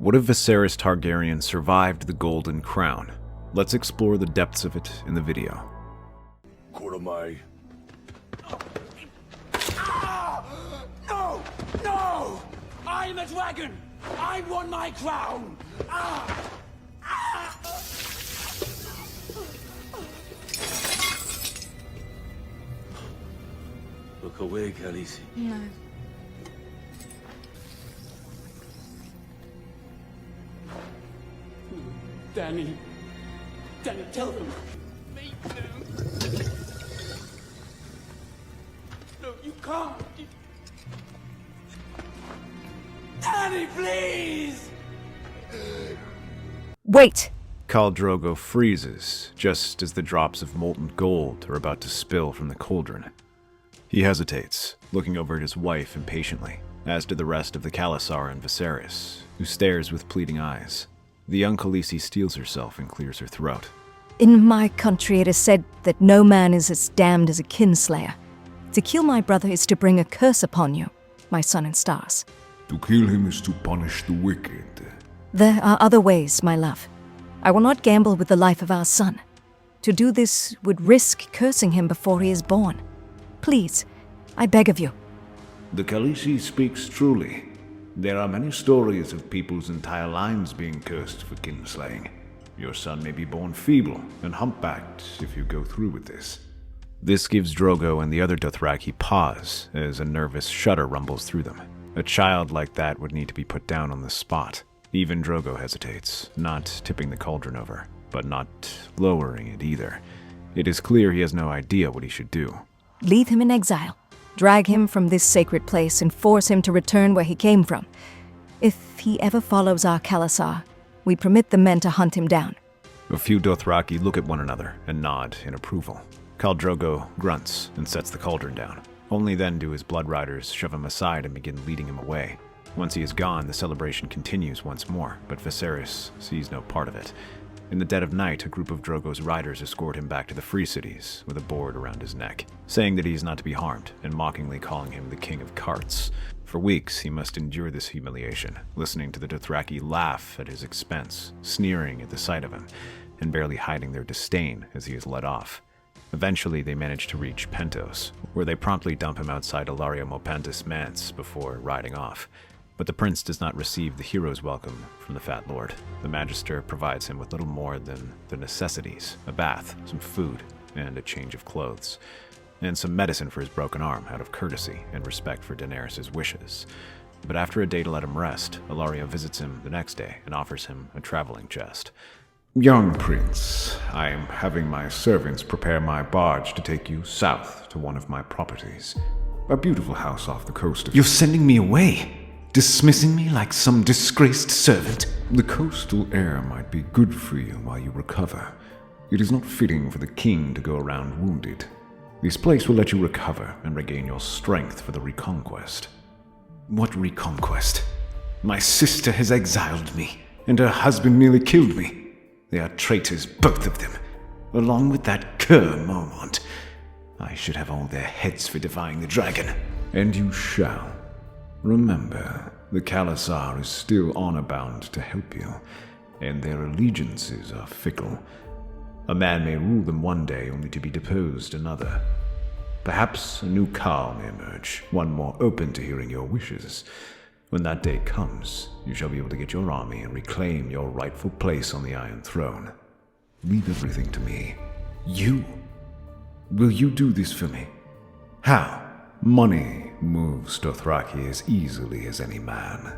What if Viserys Targaryen survived the Golden Crown? Let's explore the depths of it in the video. No! No! I'm a dragon! I want my crown! Look away, Khaleesi. No. Danny, tell them. Make them. No, you can't. Danny, please! Wait! Khal Drogo freezes just as the drops of molten gold are about to spill from the cauldron. He hesitates, looking over at his wife impatiently, as do the rest of the Khalasar and Viserys, who stares with pleading eyes. The young Khaleesi steels herself and clears her throat. In my country it is said that no man is as damned as a kinslayer. To kill my brother is to bring a curse upon you, my sun and stars. To kill him is to punish the wicked. There are other ways, my love. I will not gamble with the life of our son. To do this would risk cursing him before he is born. Please, I beg of you. The Khaleesi speaks truly. There are many stories of people's entire lines being cursed for kinslaying. Your son may be born feeble and hump-backed if you go through with this. This gives Drogo and the other Dothraki pause as a nervous shudder rumbles through them. A child like that would need to be put down on the spot. Even Drogo hesitates, not tipping the cauldron over, but not lowering it either. It is clear he has no idea what he should do. Leave him in exile. Drag him from this sacred place and force him to return where he came from. If he ever follows our Khalasar, we permit the men to hunt him down. A few Dothraki look at one another and nod in approval. Khal Drogo grunts and sets the cauldron down. Only then do his blood riders shove him aside and begin leading him away. Once he is gone, the celebration continues once more, but Viserys sees no part of it. In the dead of night, a group of Drogo's riders escort him back to the Free Cities with a board around his neck, saying that he is not to be harmed, and mockingly calling him the King of Carts. For weeks, he must endure this humiliation, listening to the Dothraki laugh at his expense, sneering at the sight of him, and barely hiding their disdain as he is led off. Eventually, they manage to reach Pentos, where they promptly dump him outside Ilario Mopantis Manse before riding off. But the prince does not receive the hero's welcome from the Fat Lord. The Magister provides him with little more than the necessities, a bath, some food, and a change of clothes, and some medicine for his broken arm out of courtesy and respect for Daenerys' wishes. But after a day to let him rest, Ilario visits him the next day and offers him a traveling chest. Young prince, I am having my servants prepare my barge to take you south to one of my properties. A beautiful house off the coast of... You're sending me away? Dismissing me like some disgraced servant? The coastal air might be good for you while you recover. It is not fitting for the king to go around wounded. This place will let you recover and regain your strength for the reconquest. What reconquest? My sister has exiled me, and her husband nearly killed me. They are traitors, both of them, along with that cur Mormont. I should have all their heads for defying the dragon. And you shall. Remember, the Khalasar is still honor-bound to help you, and their allegiances are fickle. A man may rule them one day only to be deposed another. Perhaps a new Khal may emerge, one more open to hearing your wishes. When that day comes, you shall be able to get your army and reclaim your rightful place on the Iron Throne. Leave everything to me. You? Will you do this for me? How? Money moves Dothraki as easily as any man.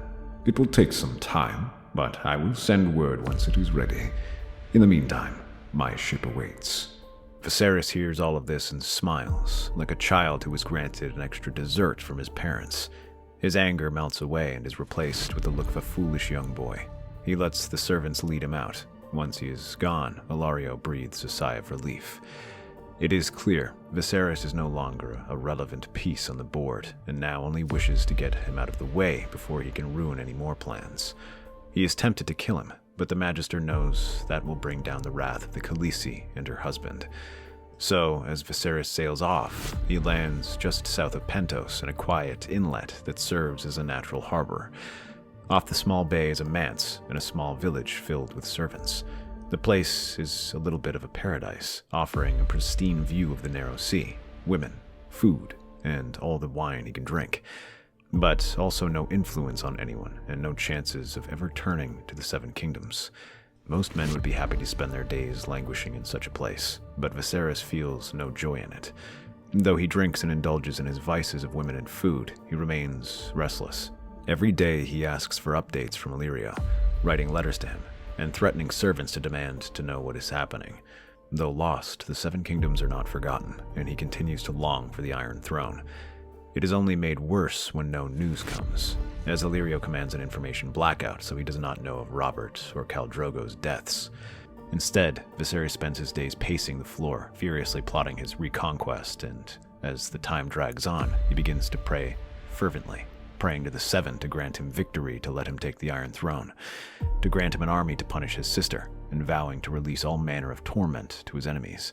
It will take some time, but I will send word once it is ready. In the meantime, my ship awaits. Viserys hears all of this and smiles, like a child who was granted an extra dessert from his parents. His anger melts away and is replaced with the look of a foolish young boy. He lets the servants lead him out. Once he is gone, Ilario breathes a sigh of relief. It is clear Viserys is no longer a relevant piece on the board, and now only wishes to get him out of the way before he can ruin any more plans. He is tempted to kill him, but the Magister knows that will bring down the wrath of the Khaleesi and her husband. So, as Viserys sails off, he lands just south of Pentos in a quiet inlet that serves as a natural harbor. Off the small bay is a manse and a small village filled with servants. The place is a little bit of a paradise, offering a pristine view of the narrow sea, women, food, and all the wine he can drink, but also no influence on anyone and no chances of ever turning to the Seven Kingdoms. Most men would be happy to spend their days languishing in such a place, but Viserys feels no joy in it. Though he drinks and indulges in his vices of women and food, he remains restless. Every day he asks for updates from Illyrio, writing letters to him, and threatening servants to demand to know what is happening. Though lost, the Seven Kingdoms are not forgotten, and he continues to long for the Iron Throne. It is only made worse when no news comes, as Illyrio commands an information blackout, so he does not know of Robert or Khal Drogo's deaths. Instead, Viserys spends his days pacing the floor, furiously plotting his reconquest, and as the time drags on, he begins to pray fervently, praying to the Seven to grant him victory to let him take the Iron Throne, to grant him an army to punish his sister, and vowing to release all manner of torment to his enemies.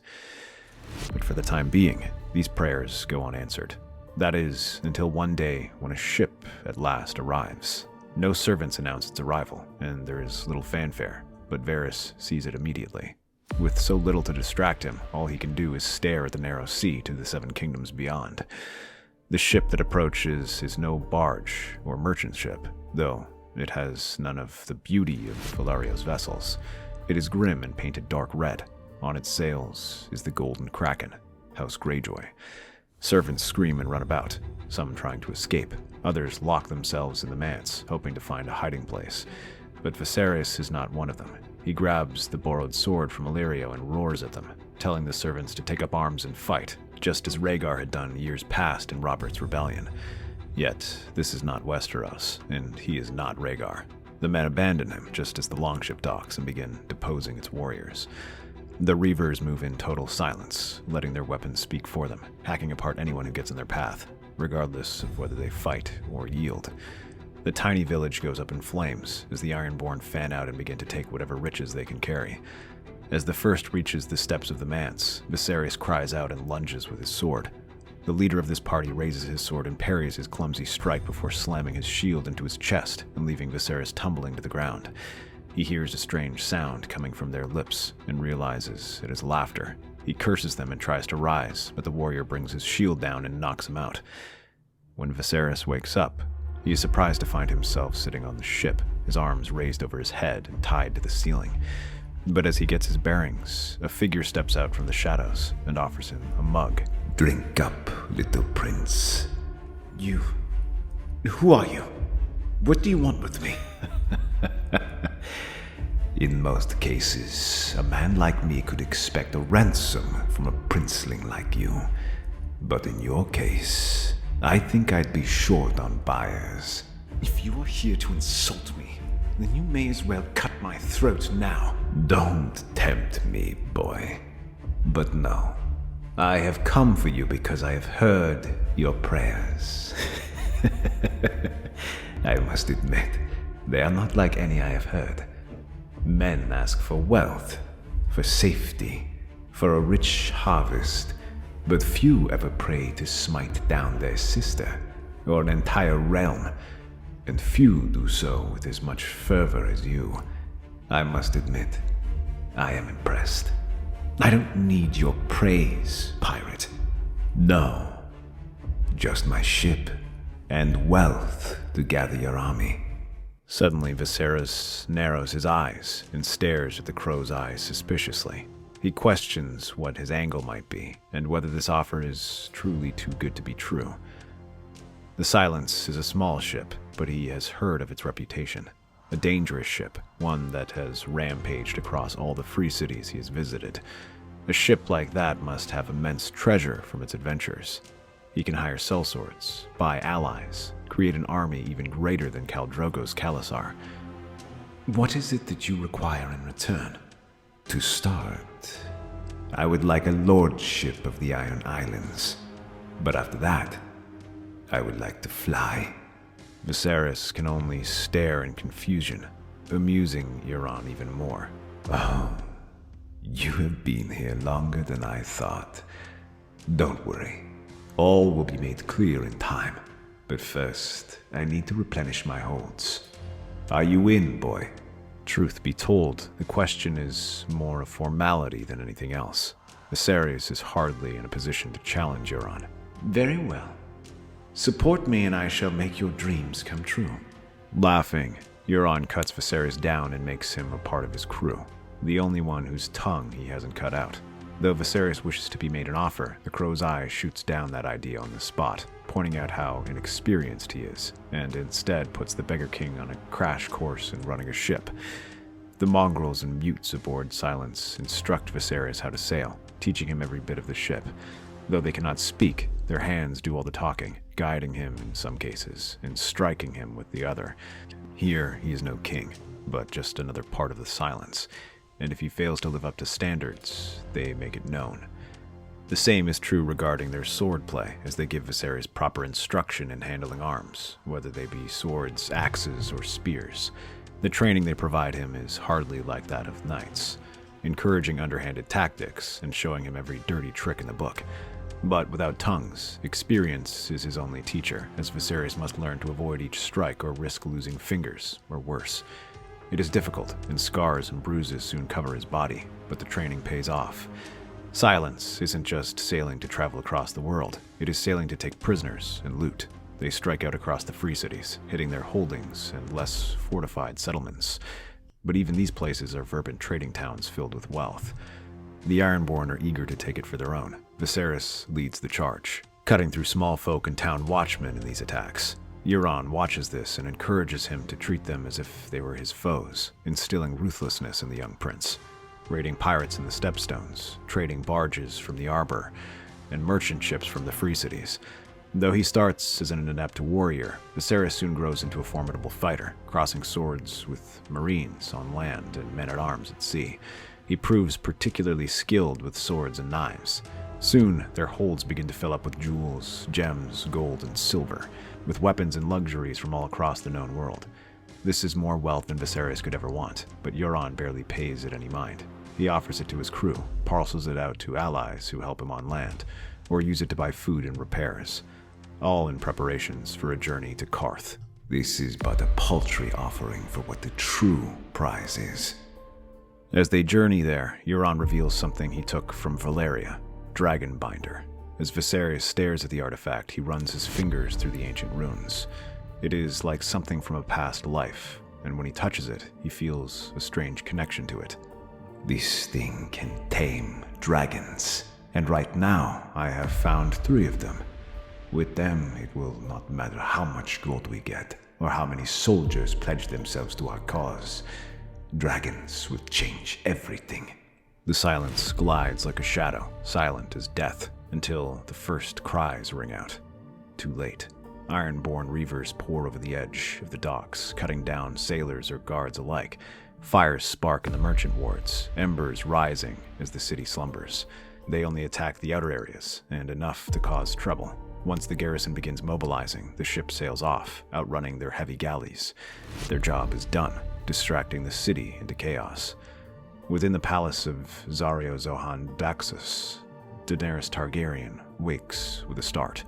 But for the time being, these prayers go unanswered. That is, until one day when a ship at last arrives. No servants announce its arrival, and there is little fanfare, but Varys sees it immediately. With so little to distract him, all he can do is stare at the narrow sea to the Seven Kingdoms beyond. The ship that approaches is no barge or merchant ship, though it has none of the beauty of Valario's vessels. It is grim and painted dark red. On its sails is the Golden Kraken, House Greyjoy. Servants scream and run about, some trying to escape. Others lock themselves in the manse, hoping to find a hiding place. But Viserys is not one of them. He grabs the borrowed sword from Illyrio and roars at them, telling the servants to take up arms and fight, just as Rhaegar had done years past in Robert's rebellion. Yet, this is not Westeros, and he is not Rhaegar. The men abandon him just as the longship docks and begin deposing its warriors. The Reavers move in total silence, letting their weapons speak for them, hacking apart anyone who gets in their path, regardless of whether they fight or yield. The tiny village goes up in flames as the Ironborn fan out and begin to take whatever riches they can carry. As the first reaches the steps of the manse, Viserys cries out and lunges with his sword. The leader of this party raises his sword and parries his clumsy strike before slamming his shield into his chest and leaving Viserys tumbling to the ground. He hears a strange sound coming from their lips and realizes it is laughter. He curses them and tries to rise, but the warrior brings his shield down and knocks him out. When Viserys wakes up, he is surprised to find himself sitting on the ship, his arms raised over his head and tied to the ceiling. But as he gets his bearings, a figure steps out from the shadows and offers him a mug. Drink up, little prince. You... Who are you? What do you want with me? In most cases, a man like me could expect a ransom from a princeling like you. But in your case, I think I'd be short on buyers. If you are here to insult me, then you may as well cut my throat now. Don't tempt me, boy. But no, I have come for you because I have heard your prayers. I must admit, they are not like any I have heard. Men ask for wealth, for safety, for a rich harvest, but few ever pray to smite down their sister or an entire realm, and few do so with as much fervor as you. I must admit, I am impressed. I don't need your praise, pirate. No, just my ship and wealth to gather your army. Suddenly, Viserys narrows his eyes and stares at the crow's eyes suspiciously. He questions what his angle might be, and whether this offer is truly too good to be true. The Silence is a small ship, but he has heard of its reputation. A dangerous ship, one that has rampaged across all the free cities he has visited. A ship like that must have immense treasure from its adventures. He can hire sellswords, buy allies, create an army even greater than Khal Drogo's Khalasar. What is it that you require in return? To start, I would like a lordship of the Iron Islands. But after that, I would like to fly. Viserys can only stare in confusion, amusing Euron even more. Oh, you have been here longer than I thought. Don't worry. All will be made clear in time. But first, I need to replenish my holds. Are you in, boy? Truth be told, the question is more a formality than anything else. Viserys is hardly in a position to challenge Euron. Very well. Support me and I shall make your dreams come true. Laughing, Euron cuts Viserys down and makes him a part of his crew, the only one whose tongue he hasn't cut out. Though Viserys wishes to be made an offer, the crow's eye shoots down that idea on the spot, pointing out how inexperienced he is, and instead puts the Beggar King on a crash course in running a ship. The mongrels and mutes aboard Silence instruct Viserys how to sail, teaching him every bit of the ship. Though they cannot speak, their hands do all the talking, guiding him in some cases, and striking him with the other. Here, he is no king, but just another part of the Silence, and if he fails to live up to standards, they make it known. The same is true regarding their swordplay, as they give Viserys proper instruction in handling arms, whether they be swords, axes, or spears. The training they provide him is hardly like that of knights, encouraging underhanded tactics and showing him every dirty trick in the book. But without tongues, experience is his only teacher, as Viserys must learn to avoid each strike or risk losing fingers, or worse. It is difficult, and scars and bruises soon cover his body, but the training pays off. Silence isn't just sailing to travel across the world, it is sailing to take prisoners and loot. They strike out across the free cities, hitting their holdings and less fortified settlements. But even these places are vibrant trading towns filled with wealth. The Ironborn are eager to take it for their own. Viserys leads the charge, cutting through small folk and town watchmen in these attacks. Euron watches this and encourages him to treat them as if they were his foes, instilling ruthlessness in the young prince. Raiding pirates in the Stepstones, trading barges from the Arbor, and merchant ships from the free cities. Though he starts as an inept warrior, Viserys soon grows into a formidable fighter, crossing swords with marines on land and men-at-arms at sea. He proves particularly skilled with swords and knives. Soon, their holds begin to fill up with jewels, gems, gold, and silver, with weapons and luxuries from all across the known world. This is more wealth than Viserys could ever want, but Euron barely pays it any mind. He offers it to his crew, parcels it out to allies who help him on land, or use it to buy food and repairs, all in preparations for a journey to Qarth. This is but a paltry offering for what the true prize is. As they journey there, Euron reveals something he took from Valyria, Dragonbinder. As Viserys stares at the artifact, he runs his fingers through the ancient runes. It is like something from a past life, and when he touches it, he feels a strange connection to it. This thing can tame dragons, and right now I have found 3 of them. With them, it will not matter how much gold we get, or how many soldiers pledge themselves to our cause. Dragons will change everything. The Silence glides like a shadow, silent as death, until the first cries ring out. Too late. Ironborn reavers pour over the edge of the docks, cutting down sailors or guards alike. Fires spark in the merchant wards, embers rising as the city slumbers. They only attack the outer areas, and enough to cause trouble. Once the garrison begins mobilizing, the ship sails off, outrunning their heavy galleys. Their job is done, distracting the city into chaos. Within the palace of Zaryo Zohan Daxus, Daenerys Targaryen wakes with a start.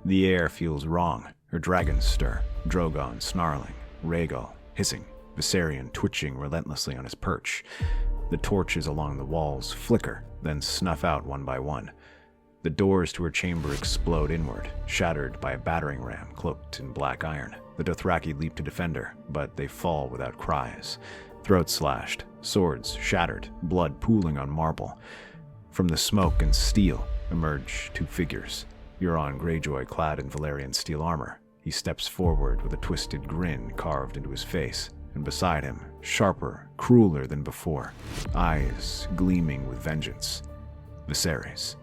The air feels wrong. Her dragons stir, Drogon snarling, Rhaegal hissing, Viserion twitching relentlessly on his perch. The torches along the walls flicker, then snuff out one by one. The doors to her chamber explode inward, shattered by a battering ram cloaked in black iron. The Dothraki leap to defend her, but they fall without cries. Throats slashed, swords shattered, blood pooling on marble. From the smoke and steel emerge 2 figures. Euron Greyjoy clad in Valyrian steel armor. He steps forward with a twisted grin carved into his face, and beside him, sharper, crueler than before, eyes gleaming with vengeance, Viserys.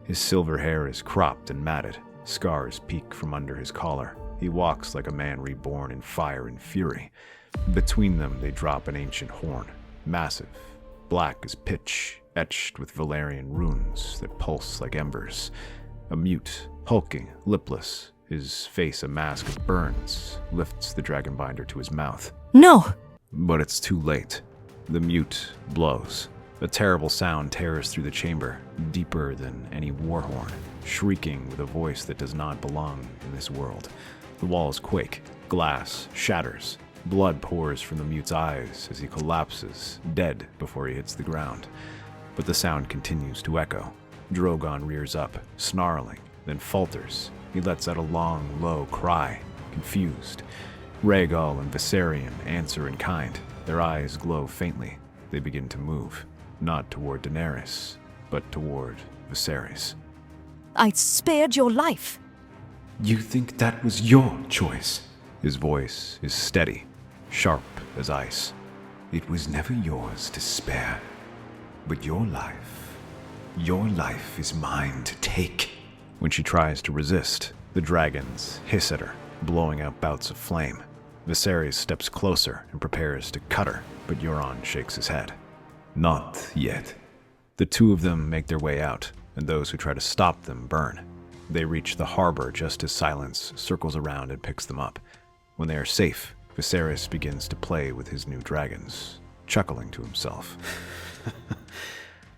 His silver hair is cropped and matted, scars peek from under his collar. He walks like a man reborn in fire and fury. Between them they drop an ancient horn, massive, black as pitch, etched with Valyrian runes that pulse like embers. A mute, hulking, lipless, his face a mask of burns, lifts the Dragonbinder to his mouth. No! But it's too late. The mute blows. A terrible sound tears through the chamber, deeper than any war horn, shrieking with a voice that does not belong in this world. The walls quake. Glass shatters. Blood pours from the mute's eyes as he collapses, dead before he hits the ground. But the sound continues to echo. Drogon rears up, snarling, then falters. He lets out a long, low cry, confused. Rhaegal and Viserion answer in kind. Their eyes glow faintly. They begin to move, not toward Daenerys, but toward Viserys. I spared your life. You think that was your choice? His voice is steady, sharp as ice. It was never yours to spare. But your life is mine to take. When she tries to resist, the dragons hiss at her, blowing out bouts of flame. Viserys steps closer and prepares to cut her, but Euron shakes his head. Not yet. The two of them make their way out, and those who try to stop them burn. They reach the harbor just as Silence circles around and picks them up. When they are safe, Viserys begins to play with his new dragons, chuckling to himself.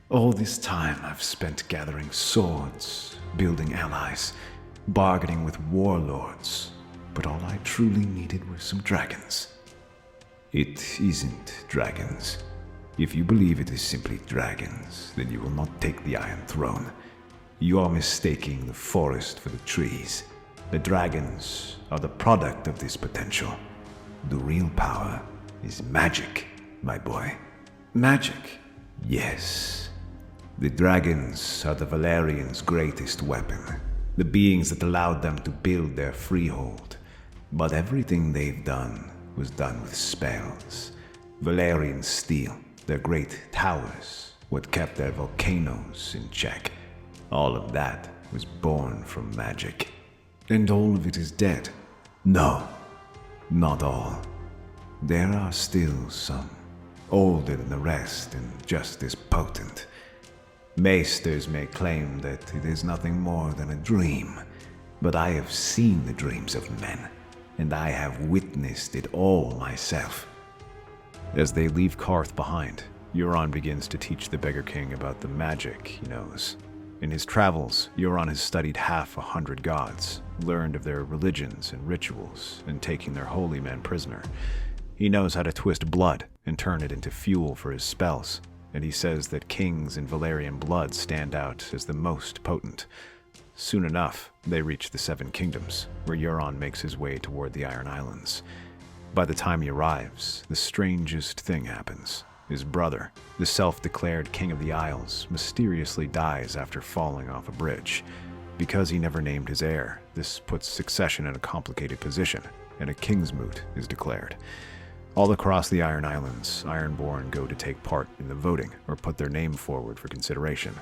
All this time I've spent gathering swords, building allies, bargaining with warlords, but all I truly needed were some dragons. It isn't dragons. If you believe it is simply dragons, then you will not take the Iron Throne. You are mistaking the forest for the trees. The dragons are the product of this potential. The real power is magic, my boy. Magic? Yes. The dragons are the Valerians' greatest weapon, the beings that allowed them to build their freehold. But everything they've done was done with spells. Valerian steel, their great towers, what kept their volcanoes in check. All of that was born from magic. And all of it is dead? No, not all. There are still some, older than the rest and just as potent. Maesters may claim that it is nothing more than a dream, but I have seen the dreams of men, and I have witnessed it all myself. As they leave Karth behind, Euron begins to teach the Beggar King about the magic he knows. In his travels, Euron has studied 100 gods, learned of their religions and rituals, and taking their holy men prisoner. He knows how to twist blood and turn it into fuel for his spells, and he says that kings in Valyrian blood stand out as the most potent. Soon enough, they reach the Seven Kingdoms, where Euron makes his way toward the Iron Islands. By the time he arrives, the strangest thing happens. His brother, the self-declared King of the Isles, mysteriously dies after falling off a bridge. Because he never named his heir, this puts succession in a complicated position, and a Kingsmoot is declared. All across the Iron Islands, Ironborn go to take part in the voting or put their name forward for consideration.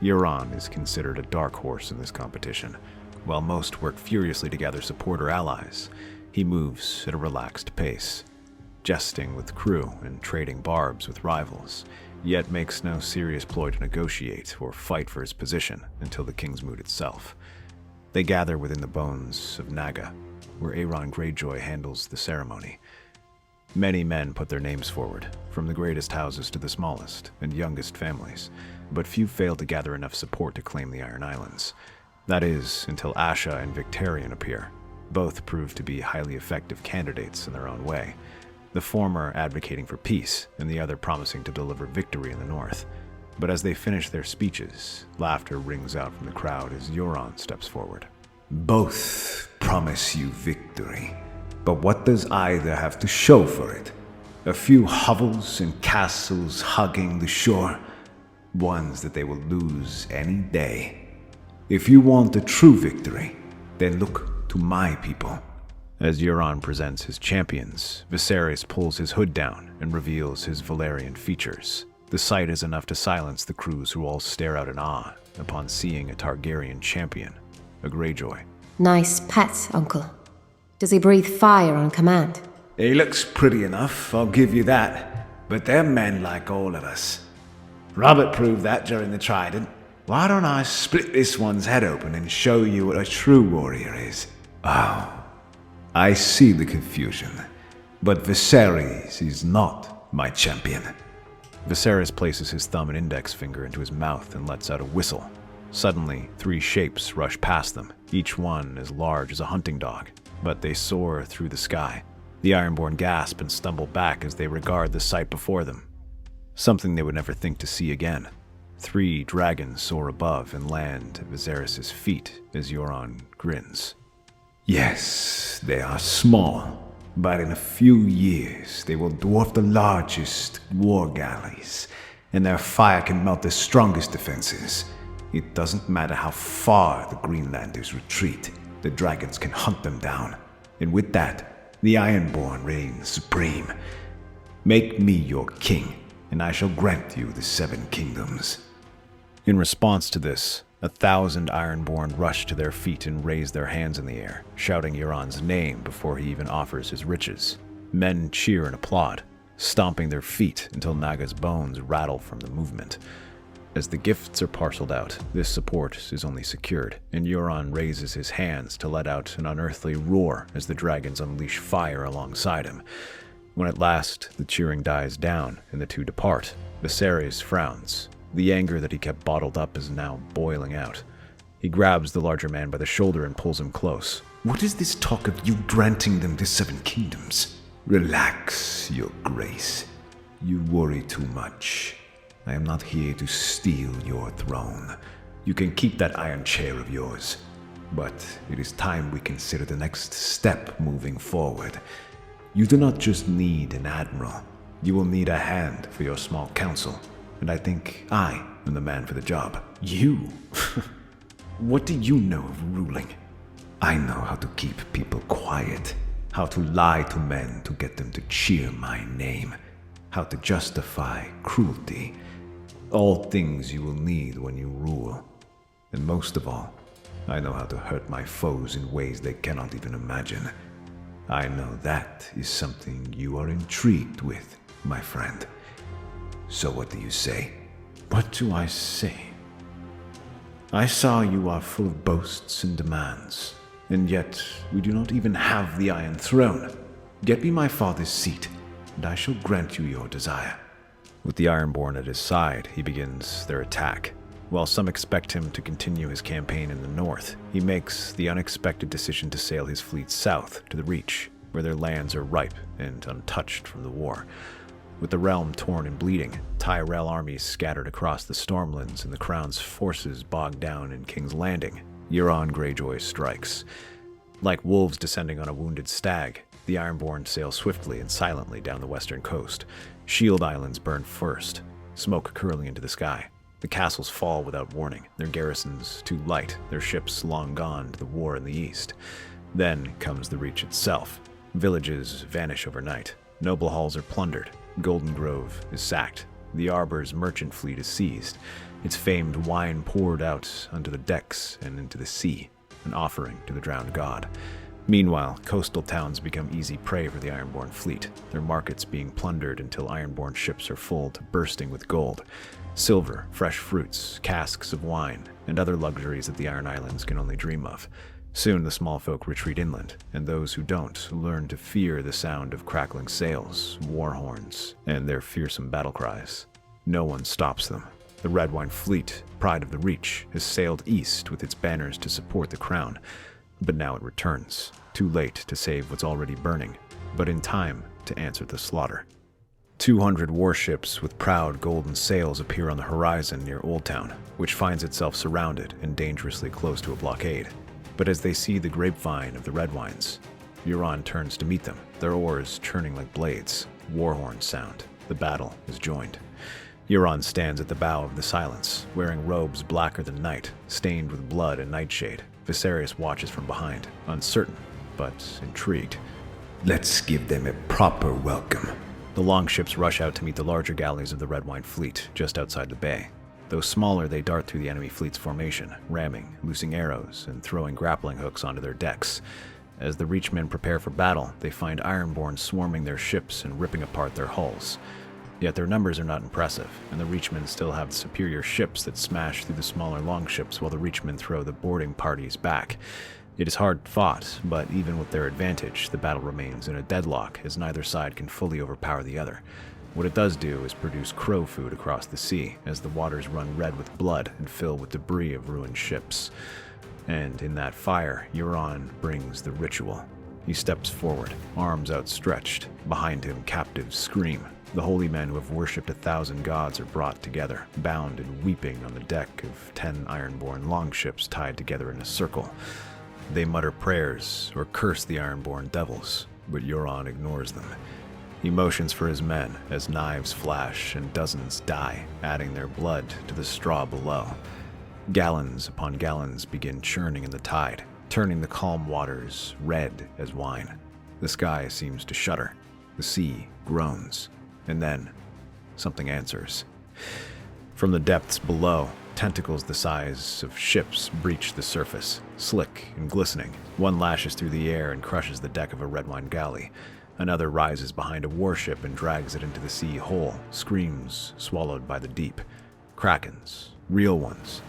Euron is considered a dark horse in this competition. While most work furiously to gather support or allies, he moves at a relaxed pace, jesting with crew and trading barbs with rivals, yet makes no serious ploy to negotiate or fight for his position until the Kingsmoot itself. They gather within the bones of Naga, where Aeron Greyjoy handles the ceremony. Many men put their names forward, from the greatest houses to the smallest and youngest families, but few fail to gather enough support to claim the Iron Islands. That is, until Asha and Victarion appear. Both prove to be highly effective candidates in their own way, the former advocating for peace and the other promising to deliver victory in the north. But as they finish their speeches, laughter rings out from the crowd as Euron steps forward. Both promise you victory, but what does either have to show for it? A few hovels and castles hugging the shore, ones that they will lose any day. If you want a true victory, then look to my people. As Euron presents his champions, Viserys pulls his hood down and reveals his Valyrian features. The sight is enough to silence the crews who all stare out in awe upon seeing a Targaryen champion, a Greyjoy. Nice pet, Uncle. Does he breathe fire on command? He looks pretty enough, I'll give you that. But they're men like all of us. Robert proved that during the Trident. Why don't I split this one's head open and show you what a true warrior is? Oh, I see the confusion. But Viserys is not my champion. Viserys places his thumb and index finger into his mouth and lets out a whistle. Suddenly, 3 shapes rush past them, each one as large as a hunting dog. but they soar through the sky. The Ironborn gasp and stumble back as they regard the sight before them. Something they would never think to see again. 3 dragons soar above and land at Viserys' feet as Euron grins. Yes, they are small, but in a few years they will dwarf the largest war galleys, and their fire can melt the strongest defenses. It doesn't matter how far the Greenlanders retreat, the dragons can hunt them down. And with that, the Ironborn reign supreme. Make me your king, and I shall grant you the 7 kingdoms. In response to this, 1,000 Ironborn rush to their feet and raise their hands in the air, shouting Euron's name before he even offers his riches. Men cheer and applaud, stomping their feet until Naga's bones rattle from the movement. As the gifts are parceled out, this support is only secured, and Euron raises his hands to let out an unearthly roar as the dragons unleash fire alongside him. When at last the cheering dies down and the two depart, Viserys frowns. The anger that he kept bottled up is now boiling out. He grabs the larger man by the shoulder and pulls him close. What is this talk of you granting them the 7 kingdoms? Relax, your grace. You worry too much. I am not here to steal your throne. You can keep that iron chair of yours. But it is time we consider the next step moving forward. You do not just need an admiral. You will need a hand for your small council. And I think I am the man for the job. You? What do you know of ruling? I know how to keep people quiet, how to lie to men to get them to cheer my name, how to justify cruelty. All things you will need when you rule. And most of all, I know how to hurt my foes in ways they cannot even imagine. I know that is something you are intrigued with, my friend. So what do you say? What do I say? I saw you are full of boasts and demands, and yet we do not even have the Iron Throne. Get me my father's seat, and I shall grant you your desire. With the Ironborn at his side, he begins their attack. While some expect him to continue his campaign in the north, he makes the unexpected decision to sail his fleet south to the Reach, where their lands are ripe and untouched from the war. With the realm torn and bleeding, Tyrell armies scattered across the Stormlands and the Crown's forces bogged down in King's Landing, Euron Greyjoy strikes. Like wolves descending on a wounded stag, the Ironborn sail swiftly and silently down the western coast. Shield Islands burn first, smoke curling into the sky. The castles fall without warning, their garrisons too light, their ships long gone to the war in the east. Then comes the Reach itself. Villages vanish overnight. Noble halls are plundered. Golden Grove is sacked. The Arbor's merchant fleet is seized. Its famed wine poured out onto the decks and into the sea, an offering to the drowned god. Meanwhile, coastal towns become easy prey for the Ironborn fleet, their markets being plundered until Ironborn ships are full to bursting with gold. Silver, fresh fruits, casks of wine, and other luxuries that the Iron Islands can only dream of. Soon the small folk retreat inland, and those who don't learn to fear the sound of crackling sails, war horns, and their fearsome battle cries. No one stops them. The Red Wine fleet, pride of the Reach, has sailed east with its banners to support the crown, but now it returns, too late to save what's already burning, but in time to answer the slaughter. 200 warships with proud golden sails appear on the horizon near Old Town, which finds itself surrounded and dangerously close to a blockade. But as they see the grapevine of the Red Wines, Euron turns to meet them, their oars churning like blades. War horns sound. The battle is joined. Euron stands at the bow of the Silence, wearing robes blacker than night, stained with blood and nightshade. Viserys watches from behind, uncertain, but intrigued. Let's give them a proper welcome. The longships rush out to meet the larger galleys of the Red Wine fleet, just outside the bay. Though smaller, they dart through the enemy fleet's formation, ramming, loosing arrows, and throwing grappling hooks onto their decks. As the Reachmen prepare for battle, they find Ironborn swarming their ships and ripping apart their hulls. Yet their numbers are not impressive, and the Reachmen still have superior ships that smash through the smaller longships while the Reachmen throw the boarding parties back. It is hard fought, but even with their advantage, the battle remains in a deadlock as neither side can fully overpower the other. What it does do is produce crow food across the sea, as the waters run red with blood and fill with debris of ruined ships. And in that fire, Euron brings the ritual. He steps forward, arms outstretched. Behind him, captives scream. The holy men who have worshipped 1,000 gods are brought together, bound and weeping on the deck of 10 ironborn longships tied together in a circle. They mutter prayers or curse the ironborn devils, but Euron ignores them. He motions for his men as knives flash and dozens die, adding their blood to the straw below. Gallons upon gallons begin churning in the tide, turning the calm waters red as wine. The sky seems to shudder. The sea groans. And then, something answers. From the depths below, tentacles the size of ships breach the surface, slick and glistening. One lashes through the air and crushes the deck of a red wine galley. Another rises behind a warship and drags it into the sea whole, screams swallowed by the deep. Krakens, real ones.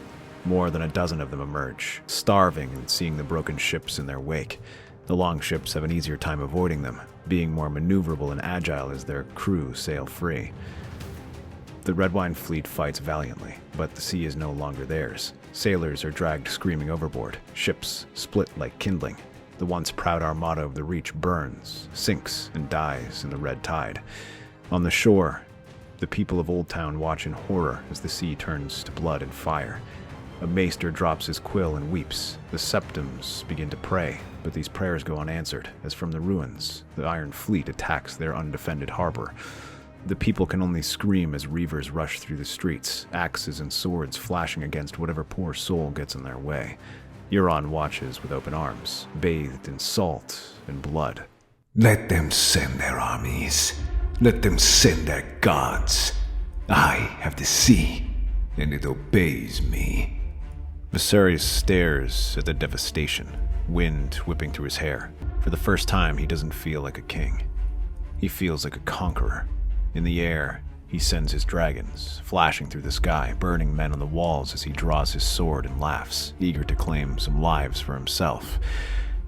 More than a dozen of them emerge, starving and seeing the broken ships in their wake. The longships have an easier time avoiding them, being more maneuverable and agile as their crew sail free. The Red Wine fleet fights valiantly, but the sea is no longer theirs. Sailors are dragged screaming overboard, ships split like kindling. The once proud armada of the Reach burns, sinks, and dies in the red tide. On the shore, the people of Old Town watch in horror as the sea turns to blood and fire. A maester drops his quill and weeps. The septums begin to pray, but these prayers go unanswered, as from the ruins, the Iron Fleet attacks their undefended harbor. The people can only scream as reavers rush through the streets, axes and swords flashing against whatever poor soul gets in their way. Euron watches with open arms, bathed in salt and blood. Let them send their armies. Let them send their gods. I have the sea, and it obeys me. Viserys stares at the devastation, wind whipping through his hair. For the first time, he doesn't feel like a king. He feels like a conqueror. In the air, he sends his dragons, flashing through the sky, burning men on the walls as he draws his sword and laughs, eager to claim some lives for himself.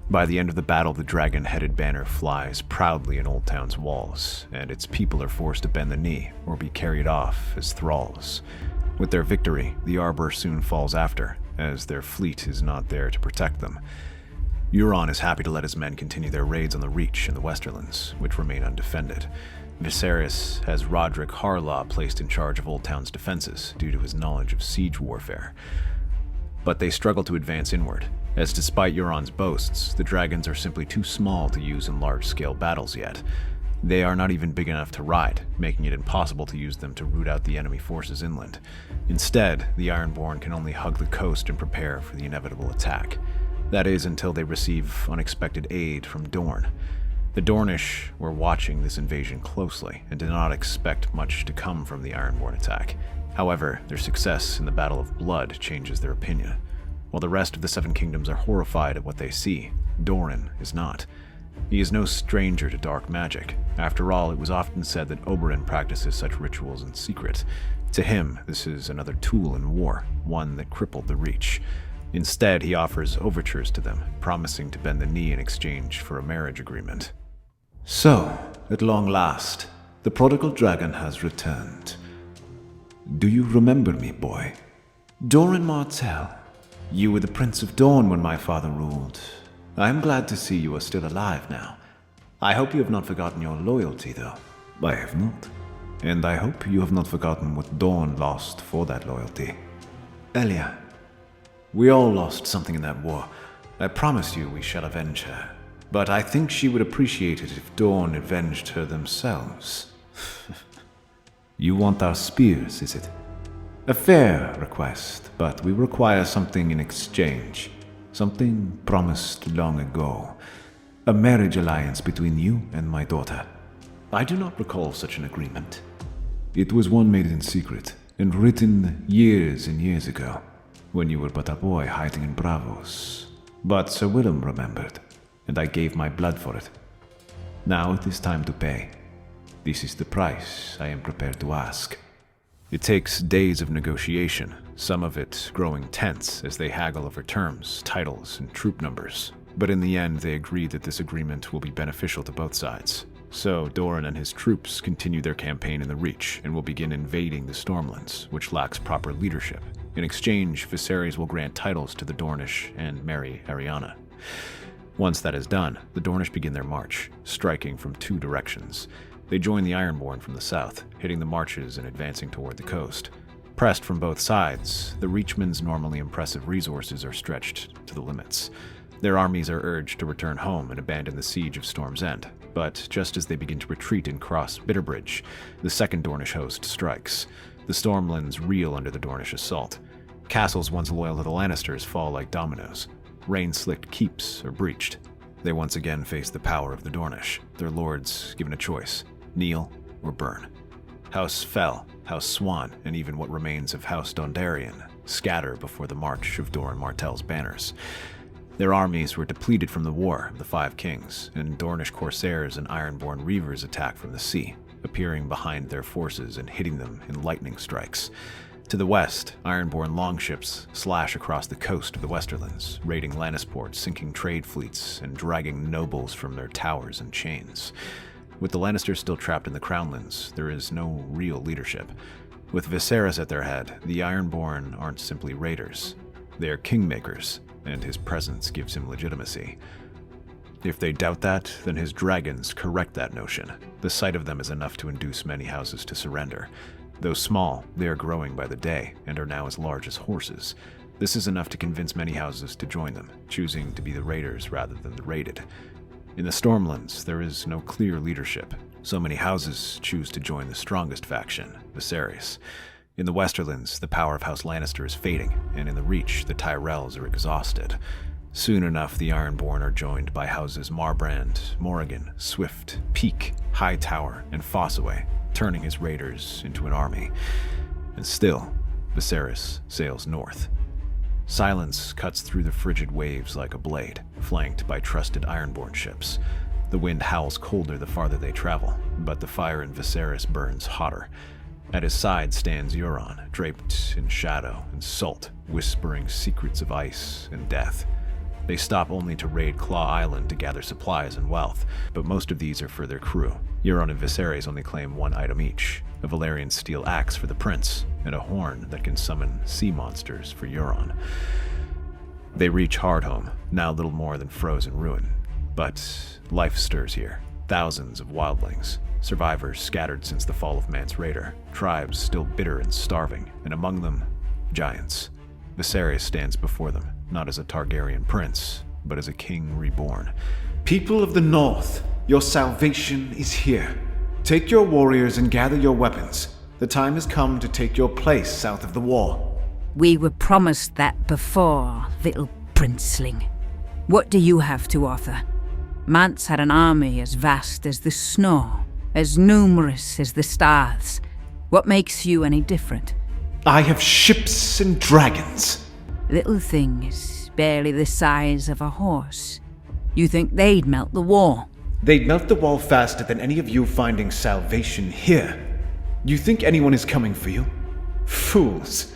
By the end of the battle, the dragon-headed banner flies proudly in Old Town's walls, and its people are forced to bend the knee or be carried off as thralls. With their victory, the arbor soon falls after, as their fleet is not there to protect them. Euron is happy to let his men continue their raids on the Reach and the Westerlands, which remain undefended. Viserys has Roderick Harlaw placed in charge of Old Town's defenses due to his knowledge of siege warfare. But they struggle to advance inward, as despite Euron's boasts, the dragons are simply too small to use in large-scale battles yet. They are not even big enough to ride, making it impossible to use them to root out the enemy forces inland. Instead, the Ironborn can only hug the coast and prepare for the inevitable attack. That is until they receive unexpected aid from Dorne. The Dornish were watching this invasion closely and did not expect much to come from the Ironborn attack. However, their success in the Battle of Blood changes their opinion. While the rest of the Seven Kingdoms are horrified at what they see, Doran is not. He is no stranger to dark magic. After all, it was often said that Oberyn practices such rituals in secret. To him, this is another tool in war, one that crippled the Reach. Instead, he offers overtures to them, promising to bend the knee in exchange for a marriage agreement. So, at long last, the prodigal dragon has returned. Do you remember me, boy? Doran Martell. You were the Prince of Dawn when my father ruled. I am glad to see you are still alive now. I hope you have not forgotten your loyalty, though. I have not. And I hope you have not forgotten what Dawn lost for that loyalty. Elia, we all lost something in that war. I promise you we shall avenge her. But I think she would appreciate it if Dawn avenged her themselves. You want our spears, is it? A fair request, but we require something in exchange. Something promised long ago. A marriage alliance between you and my daughter. I do not recall such an agreement. It was one made in secret, and written years and years ago, when you were but a boy hiding in Bravos. But Sir Willem remembered, and I gave my blood for it. Now it is time to pay. This is the price I am prepared to ask. It takes days of negotiation, some of it growing tense as they haggle over terms, titles, and troop numbers. But in the end, they agree that this agreement will be beneficial to both sides. So Doran and his troops continue their campaign in the Reach and will begin invading the Stormlands, which lacks proper leadership. In exchange, Viserys will grant titles to the Dornish and marry Arianna. Once that is done, the Dornish begin their march, striking from 2 directions. They join the Ironborn from the south, hitting the marches and advancing toward the coast. Pressed from both sides, the Reachmen's normally impressive resources are stretched to the limits. Their armies are urged to return home and abandon the siege of Storm's End, but just as they begin to retreat and cross Bitterbridge, the second Dornish host strikes. The Stormlands reel under the Dornish assault. Castles once loyal to the Lannisters fall like dominoes. Rain-slicked keeps are breached. They once again face the power of the Dornish, their lords given a choice: kneel or burn. House Fell, House Swan, and even what remains of House Dondarrion scatter before the march of Doran Martell's banners. Their armies were depleted from the War of the Five Kings, and Dornish corsairs and Ironborn reavers attack from the sea, appearing behind their forces and hitting them in lightning strikes. To the west, Ironborn longships slash across the coast of the Westerlands, raiding Lannisport, sinking trade fleets, and dragging nobles from their towers and chains. With the Lannisters still trapped in the Crownlands, there is no real leadership. With Viserys at their head, the Ironborn aren't simply raiders. They are kingmakers, and his presence gives him legitimacy. If they doubt that, then his dragons correct that notion. The sight of them is enough to induce many houses to surrender. Though small, they are growing by the day, and are now as large as horses. This is enough to convince many houses to join them, choosing to be the raiders rather than the raided. In the Stormlands, there is no clear leadership. So many houses choose to join the strongest faction, Viserys. In the Westerlands, the power of House Lannister is fading, and in the Reach, the Tyrells are exhausted. Soon enough, the Ironborn are joined by houses Marbrand, Morrigan, Swift, Peak, Hightower, and Fossaway, turning his raiders into an army. And still, Viserys sails north. Silence cuts through the frigid waves like a blade, flanked by trusted Ironborn ships. The wind howls colder the farther they travel, but the fire in Viserys burns hotter. At his side stands Euron, draped in shadow and salt, whispering secrets of ice and death. They stop only to raid Claw Island to gather supplies and wealth, but most of these are for their crew. Euron and Viserys only claim 1 item each: a Valyrian steel axe for the prince, and a horn that can summon sea monsters for Euron. They reach Hardhome, now little more than frozen ruin. But life stirs here. Thousands of wildlings, survivors scattered since the fall of Mance Rayder, tribes still bitter and starving, and among them, giants. Viserys stands before them, not as a Targaryen prince, but as a king reborn. People of the North, your salvation is here. Take your warriors and gather your weapons. The time has come to take your place south of the wall. We were promised that before, little princeling. What do you have to offer? Mance had an army as vast as the snow, as numerous as the stars. What makes you any different? I have ships and dragons. Little things, barely the size of a horse. You think they'd melt the wall? They'd melt the wall faster than any of you finding salvation here. You think anyone is coming for you? Fools.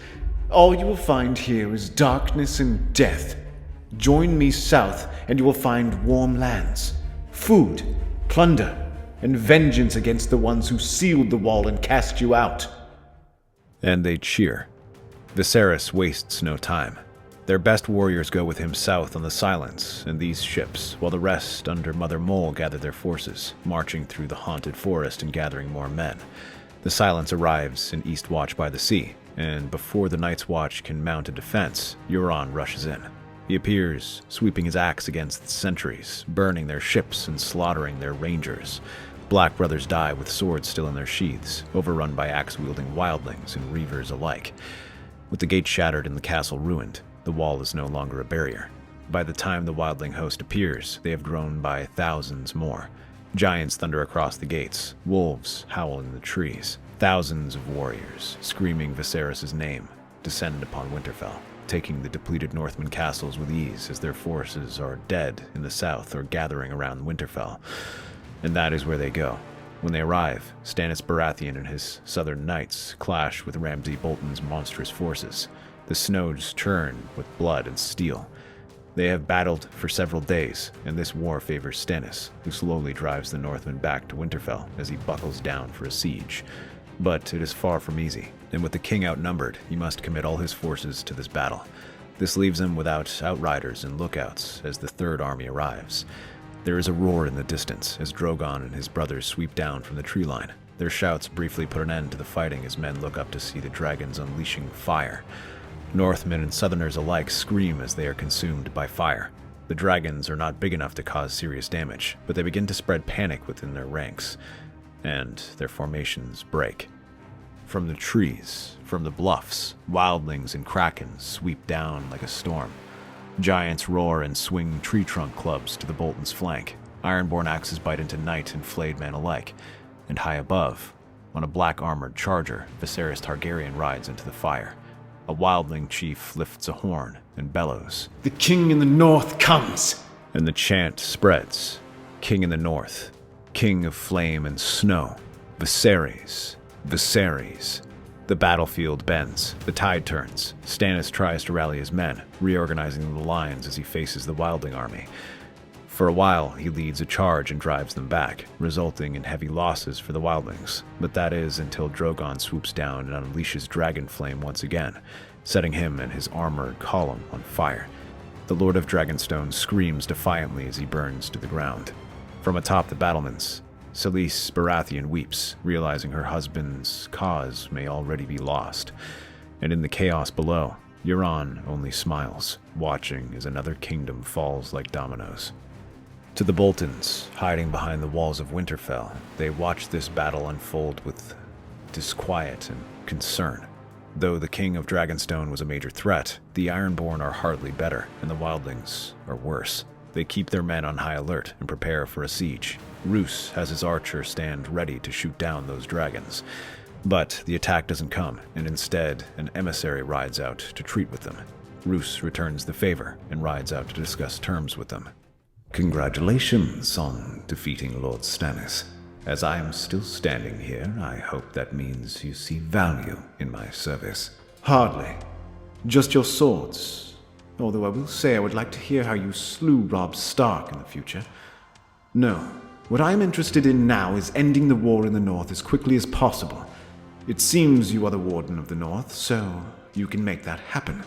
All you will find here is darkness and death. Join me south, and you will find warm lands, food, plunder, and vengeance against the ones who sealed the wall and cast you out. And they cheer. Viserys wastes no time. Their best warriors go with him south on the Silence and these ships, while the rest under Mother Mole gather their forces, marching through the haunted forest and gathering more men. The Silence arrives in East Watch by the sea, and before the Night's Watch can mount a defense, Euron rushes in. He appears, sweeping his axe against the sentries, burning their ships and slaughtering their rangers. Black brothers die with swords still in their sheaths, overrun by axe-wielding wildlings and reavers alike. With the gate shattered and the castle ruined, the wall is no longer a barrier. By the time the wildling host appears, they have grown by thousands more. Giants thunder across the gates, wolves howl in the trees. Thousands of warriors, screaming Viserys' name, descend upon Winterfell, taking the depleted Northman castles with ease as their forces are dead in the south or gathering around Winterfell. And that is where they go. When they arrive, Stannis Baratheon and his southern knights clash with Ramsay Bolton's monstrous forces. The snows churn with blood and steel. They have battled for several days, and this war favors Stannis, who slowly drives the Northmen back to Winterfell as he buckles down for a siege. But it is far from easy, and with the king outnumbered, he must commit all his forces to this battle. This leaves him without outriders and lookouts as the Third Army arrives. There is a roar in the distance as Drogon and his brothers sweep down from the tree line. Their shouts briefly put an end to the fighting as men look up to see the dragons unleashing fire. Northmen and Southerners alike scream as they are consumed by fire. The dragons are not big enough to cause serious damage, but they begin to spread panic within their ranks, and their formations break. From the trees, from the bluffs, wildlings and krakens sweep down like a storm. Giants roar and swing tree trunk clubs to the Bolton's flank. Ironborn axes bite into knight and flayed man alike. And high above, on a black-armored charger, Viserys Targaryen rides into the fire. A wildling chief lifts a horn and bellows, "The king in the north comes!" and the chant spreads. King in the north, king of flame and snow, Viserys, Viserys. The battlefield bends, the tide turns. Stannis tries to rally his men, reorganizing the lines as he faces the wildling army. For a while, he leads a charge and drives them back, resulting in heavy losses for the wildlings. But that is until Drogon swoops down and unleashes dragon flame once again, setting him and his armored column on fire. The Lord of Dragonstone screams defiantly as he burns to the ground. From atop the battlements, Selyse Baratheon weeps, realizing her husband's cause may already be lost. And in the chaos below, Euron only smiles, watching as another kingdom falls like dominoes. To the Boltons, hiding behind the walls of Winterfell, they watch this battle unfold with disquiet and concern. Though the King of Dragonstone was a major threat, the Ironborn are hardly better, and the Wildlings are worse. They keep their men on high alert and prepare for a siege. Roose has his archer stand ready to shoot down those dragons. But the attack doesn't come, and instead, an emissary rides out to treat with them. Roose returns the favor and rides out to discuss terms with them. Congratulations on defeating Lord Stannis. As I am still standing here, I hope that means you see value in my service. Hardly. Just your swords. Although I will say I would like to hear how you slew Robb Stark in the future. No. What I am interested in now is ending the war in the North as quickly as possible. It seems you are the Warden of the North, so you can make that happen.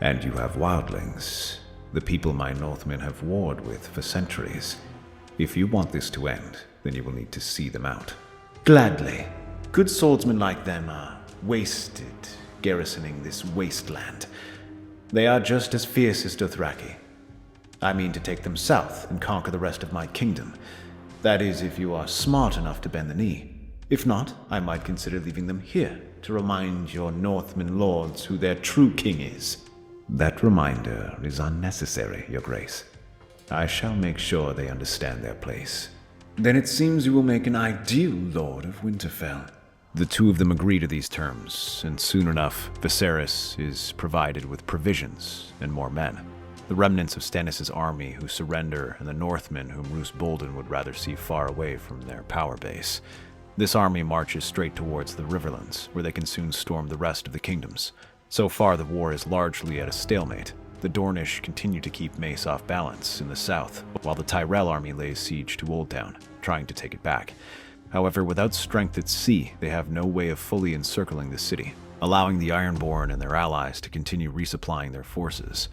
And you have wildlings, the people my Northmen have warred with for centuries. If you want this to end, then you will need to see them out. Gladly. Good swordsmen like them are wasted, garrisoning this wasteland. They are just as fierce as Dothraki. I mean to take them south and conquer the rest of my kingdom. That is, if you are smart enough to bend the knee. If not, I might consider leaving them here to remind your Northman lords who their true king is. That reminder is unnecessary, Your Grace. I shall make sure they understand their place. Then it seems you will make an ideal Lord of Winterfell. The two of them agree to these terms, and soon enough, Viserys is provided with provisions and more men. The remnants of Stannis' army who surrender, and the Northmen whom Roose Bolton would rather see far away from their power base. This army marches straight towards the Riverlands, where they can soon storm the rest of the kingdoms. So far, the war is largely at a stalemate. The Dornish continue to keep Mace off balance in the south, while the Tyrell army lays siege to Old Town, trying to take it back. However, without strength at sea, they have no way of fully encircling the city, allowing the Ironborn and their allies to continue resupplying their forces.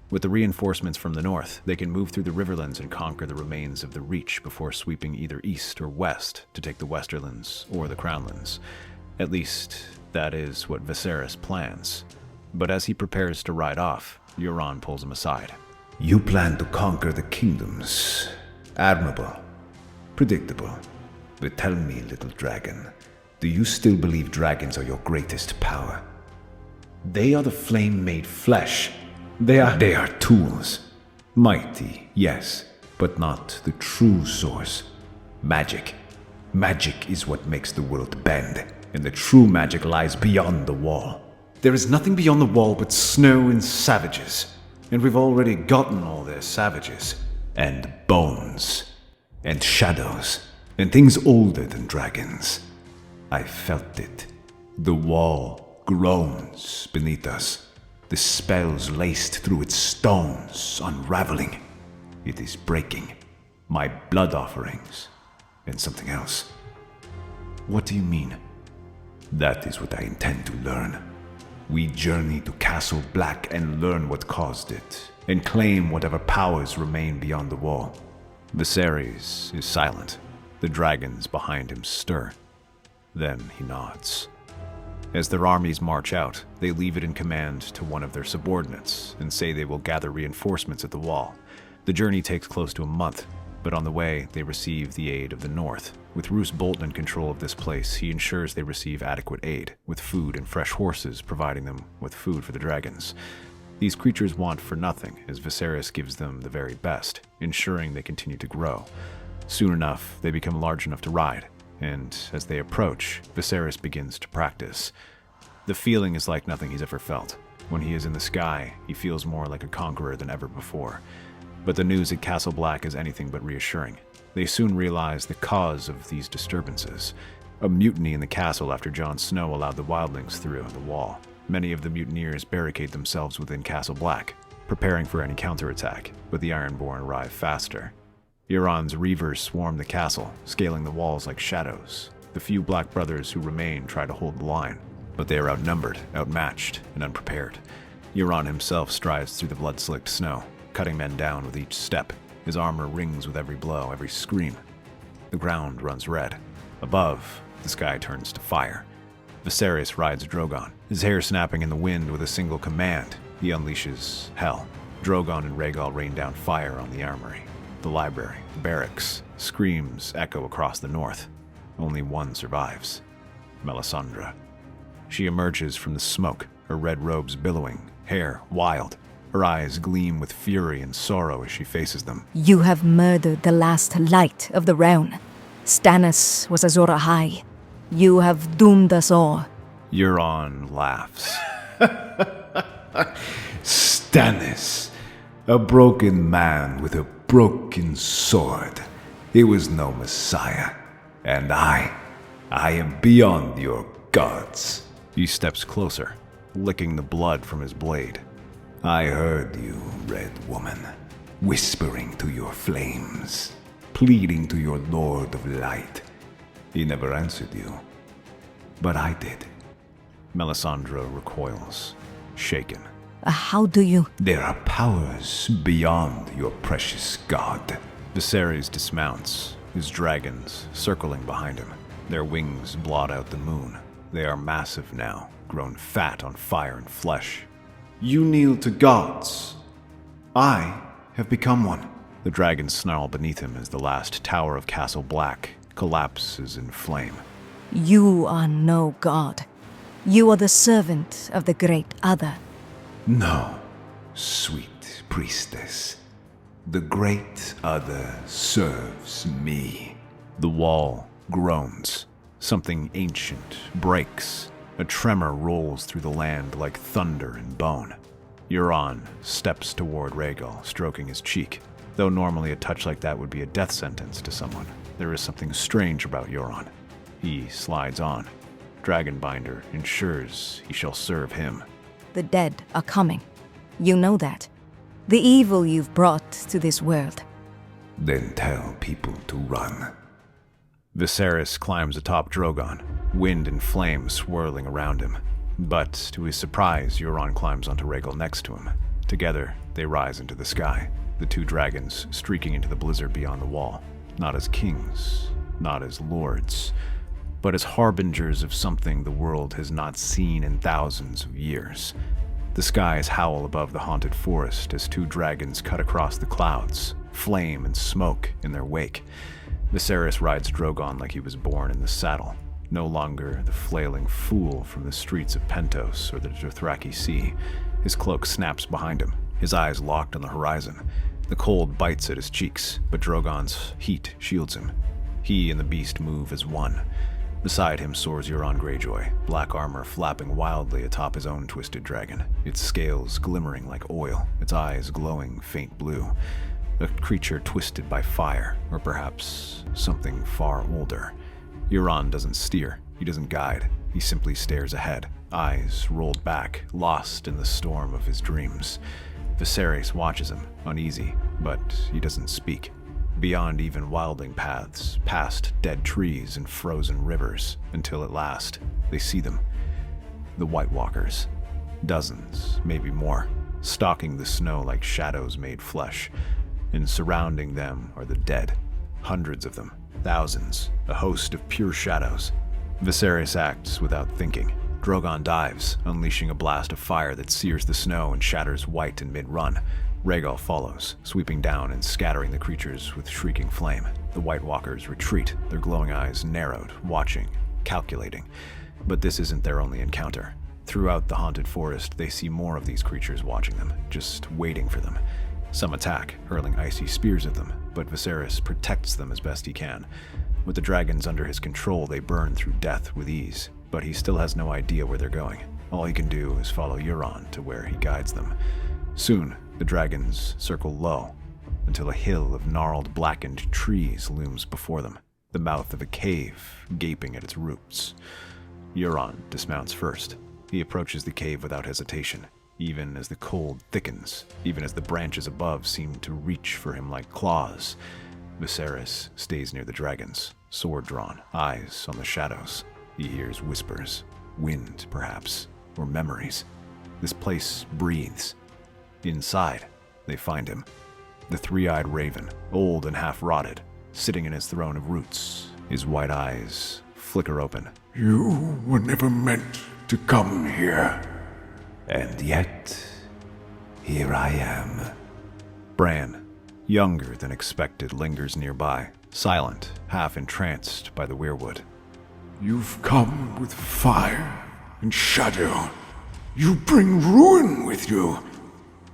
With the reinforcements from the north, they can move through the Riverlands and conquer the remains of the Reach before sweeping either east or west to take the Westerlands or the Crownlands. At least, that is what Viserys plans. But as he prepares to ride off, Euron pulls him aside. You plan to conquer the kingdoms. Admirable. Predictable. But tell me, little dragon, do you still believe dragons are your greatest power? They are the flame made flesh. They are tools. Mighty, yes, but not the true source. Magic. Magic is what makes the world bend, and the true magic lies beyond the wall. There is nothing beyond the wall but snow and savages. And we've already gotten all their savages. And bones. And shadows. And things older than dragons. I felt it. The wall groans beneath us. The spells laced through its stones unraveling. It is breaking. My blood offerings. And something else. What do you mean? That is what I intend to learn. We journey to Castle Black and learn what caused it, and claim whatever powers remain beyond the wall. Viserys is silent. The dragons behind him stir. Then he nods. As their armies march out, they leave it in command to one of their subordinates and say they will gather reinforcements at the wall. The journey takes close to a month, but on the way they receive the aid of the North. With Roose Bolton in control of this place, he ensures they receive adequate aid, with food and fresh horses providing them with food for the dragons. These creatures want for nothing, as Viserys gives them the very best, ensuring they continue to grow. Soon enough, they become large enough to ride, and as they approach, Viserys begins to practice. The feeling is like nothing he's ever felt. When he is in the sky, he feels more like a conqueror than ever before. But the news at Castle Black is anything but reassuring. They soon realize the cause of these disturbances. A mutiny in the castle after Jon Snow allowed the wildlings through the wall. Many of the mutineers barricade themselves within Castle Black, preparing for any counterattack, but the Ironborn arrive faster. Euron's reavers swarm the castle, scaling the walls like shadows. The few Black brothers who remain try to hold the line, but they are outnumbered, outmatched, and unprepared. Euron himself strides through the blood-slicked snow, cutting men down with each step. His armor rings with every blow, every scream. The ground runs red. Above, the sky turns to fire. Viserys rides Drogon, his hair snapping in the wind with a single command. He unleashes hell. Drogon and Rhaegal rain down fire on the armory, the library, the barracks. Screams echo across the north. Only one survives. Melisandre. She emerges from the smoke, her red robes billowing, hair wild. Her eyes gleam with fury and sorrow as she faces them. You have murdered the last light of the realm. Stannis was Azor Ahai. You have doomed us all. Euron laughs. Stannis, a broken man with a broken sword. He was no messiah. And I am beyond your gods. He steps closer, licking the blood from his blade. I heard you, Red Woman, whispering to your flames, pleading to your Lord of Light. He never answered you, but I did. Melisandre recoils, shaken. How do you... There are powers beyond your precious god. Viserys dismounts, his dragons circling behind him. Their wings blot out the moon. They are massive now, grown fat on fire and flesh. You kneel to gods. I have become one. The dragons snarl beneath him as the last tower of Castle Black collapses in flame. You are no god. You are the servant of the great other. No, sweet priestess. The great other serves me. The wall groans. Something ancient breaks. A tremor rolls through the land like thunder and bone. Euron steps toward Rhaegal, stroking his cheek. Though normally a touch like that would be a death sentence to someone, there is something strange about Euron. He slides on. Dragonbinder ensures he shall serve him. The dead are coming. You know that. The evil you've brought to this world. Then tell people to run. Viserys climbs atop Drogon, wind and flame swirling around him. But to his surprise, Euron climbs onto Rhaegal next to him. Together, they rise into the sky, the two dragons streaking into the blizzard beyond the wall. Not as kings, not as lords, but as harbingers of something the world has not seen in thousands of years. The skies howl above the haunted forest as two dragons cut across the clouds, flame and smoke in their wake. Viserys rides Drogon like he was born in the saddle, no longer the flailing fool from the streets of Pentos or the Dothraki Sea. His cloak snaps behind him, his eyes locked on the horizon. The cold bites at his cheeks, but Drogon's heat shields him. He and the beast move as one. Beside him soars Euron Greyjoy, black armor flapping wildly atop his own twisted dragon, its scales glimmering like oil, its eyes glowing faint blue. A creature twisted by fire, or perhaps something far older. Euron doesn't steer, he doesn't guide, he simply stares ahead, eyes rolled back, lost in the storm of his dreams. Viserys watches him, uneasy, but he doesn't speak. Beyond even wilding paths, past dead trees and frozen rivers, until at last they see them. The White Walkers. Dozens, maybe more, stalking the snow like shadows made flesh, and surrounding them are the dead. Hundreds of them, thousands, a host of pure shadows. Viserys acts without thinking. Drogon dives, unleashing a blast of fire that sears the snow and shatters white in mid-run. Rhaegal follows, sweeping down and scattering the creatures with shrieking flame. The White Walkers retreat, their glowing eyes narrowed, watching, calculating. But this isn't their only encounter. Throughout the haunted forest, they see more of these creatures watching them, just waiting for them. Some attack, hurling icy spears at them, but Viserys protects them as best he can. With the dragons under his control, they burn through death with ease, but he still has no idea where they're going. All he can do is follow Euron to where he guides them. Soon, the dragons circle low, until a hill of gnarled, blackened trees looms before them, the mouth of a cave gaping at its roots. Euron dismounts first. He approaches the cave without hesitation, even as the cold thickens, even as the branches above seem to reach for him like claws. Viserys stays near the dragons, sword drawn, eyes on the shadows. He hears whispers, wind perhaps, or memories. This place breathes. Inside, they find him. The three-eyed raven, old and half-rotted, sitting in his throne of roots. His white eyes flicker open. You were never meant to come here. And yet, here I am. Bran, younger than expected, lingers nearby, silent, half entranced by the weirwood. You've come with fire and shadow. You bring ruin with you.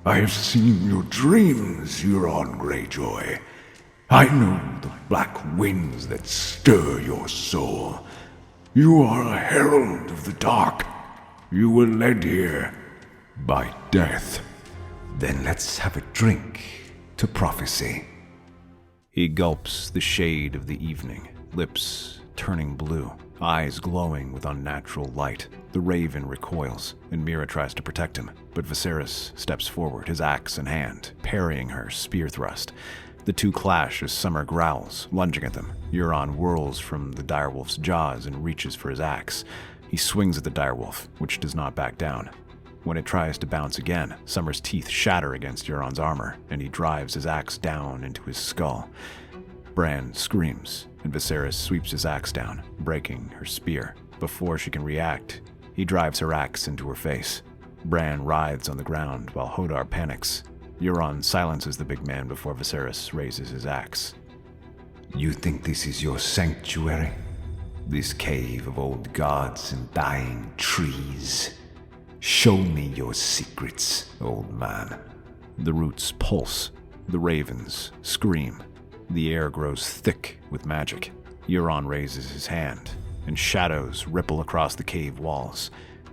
I have seen your dreams, Euron Greyjoy. I know the black winds that stir your soul. You are a herald of the dark. You were led here by death. Then let's have a drink to prophecy. He gulps the shade of the evening, lips turning blue, eyes glowing with unnatural light. The raven recoils, and Mira tries to protect him, but Viserys steps forward, his axe in hand, parrying her spear thrust. The two clash as Summer growls, lunging at them. Euron whirls from the direwolf's jaws and reaches for his axe. He swings at the direwolf, which does not back down. When it tries to bounce again, Summer's teeth shatter against Euron's armor, and he drives his axe down into his skull. Bran screams, and Viserys sweeps his axe down, breaking her spear. Before she can react, he drives her axe into her face. Bran writhes on the ground while Hodor panics. Euron silences the big man before Viserys raises his axe. You think this is your sanctuary? This cave of old gods and dying trees? Show me your secrets, old man. The roots pulse. The ravens scream. The air grows thick with magic. Euron raises his hand, and shadows ripple across the cave walls.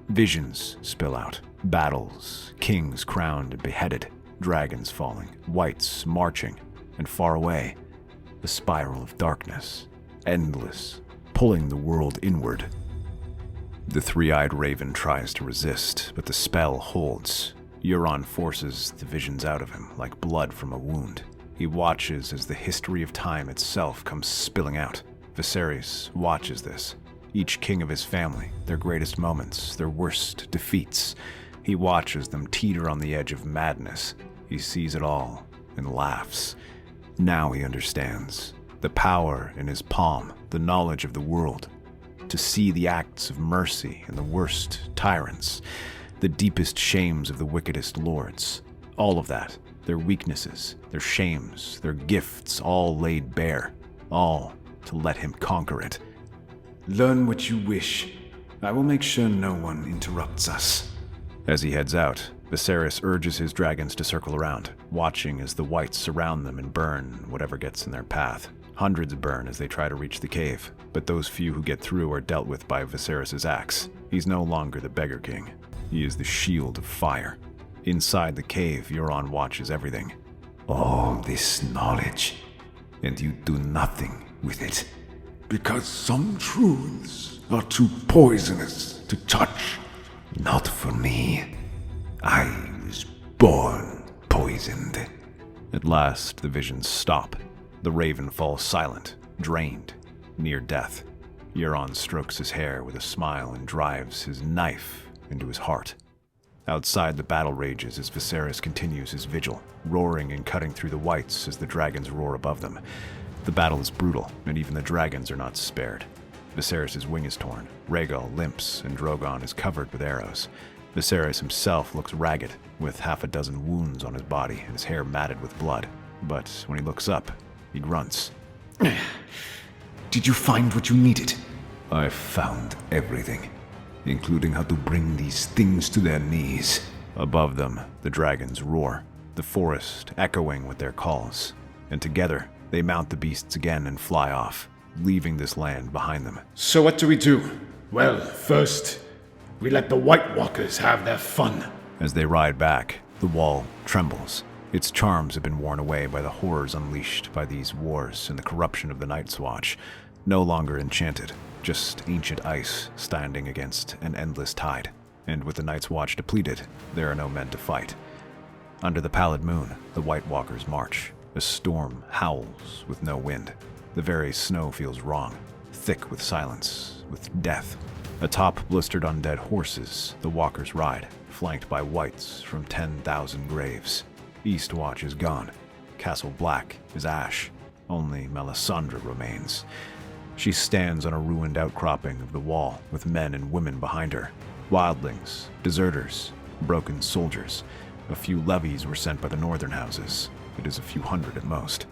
Visions spill out. Battles, kings crowned and beheaded, dragons falling, whites marching, and far away, the spiral of darkness, endless, pulling the world inward. The three-eyed raven tries to resist, but the spell holds. Euron forces the visions out of him like blood from a wound. He watches as the history of time itself comes spilling out. Viserys watches this. Each king of his family, their greatest moments, their worst defeats. He watches them teeter on the edge of madness. He sees it all and laughs. Now he understands. The power in his palm, the knowledge of the world. To see the acts of mercy in the worst tyrants, the deepest shames of the wickedest lords. All of that, their weaknesses, their shames, their gifts, all laid bare. All to let him conquer it. Learn what you wish. I will make sure no one interrupts us. As he heads out, Viserys urges his dragons to circle around, watching as the whites surround them and burn whatever gets in their path. Hundreds burn as they try to reach the cave, but those few who get through are dealt with by Viserys' axe. He's no longer the beggar king. He is the shield of fire. Inside the cave, Euron watches everything. All this knowledge, and you do nothing with it. Because some truths are too poisonous to touch. Not for me. I was born poisoned. At last, the visions stop. The raven falls silent, drained, near death. Euron strokes his hair with a smile and drives his knife into his heart. Outside, the battle rages as Viserys continues his vigil, roaring and cutting through the whites as the dragons roar above them. The battle is brutal, and even the dragons are not spared. Viserys' wing is torn, Rhaegal limps, and Drogon is covered with arrows. Viserys himself looks ragged, with half a dozen wounds on his body and his hair matted with blood. But when he looks up, he grunts. Did you find what you needed? I found everything, including how to bring these things to their knees. Above them, the dragons roar, the forest echoing with their calls. And together, they mount the beasts again and fly off, leaving this land behind them. So what do we do? Well, first, we let the White Walkers have their fun. As they ride back, the wall trembles. Its charms have been worn away by the horrors unleashed by these wars and the corruption of the Night's Watch. No longer enchanted, just ancient ice standing against an endless tide. And with the Night's Watch depleted, there are no men to fight. Under the pallid moon, the White Walkers march. A storm howls with no wind. The very snow feels wrong, thick with silence, with death. Atop blistered undead horses, the walkers ride, flanked by whites from 10,000 graves. Eastwatch is gone. Castle Black is ash. Only Melisandre remains. She stands on a ruined outcropping of the wall with men and women behind her. Wildlings, deserters, broken soldiers. A few levies were sent by the northern houses. It is a few hundred at most.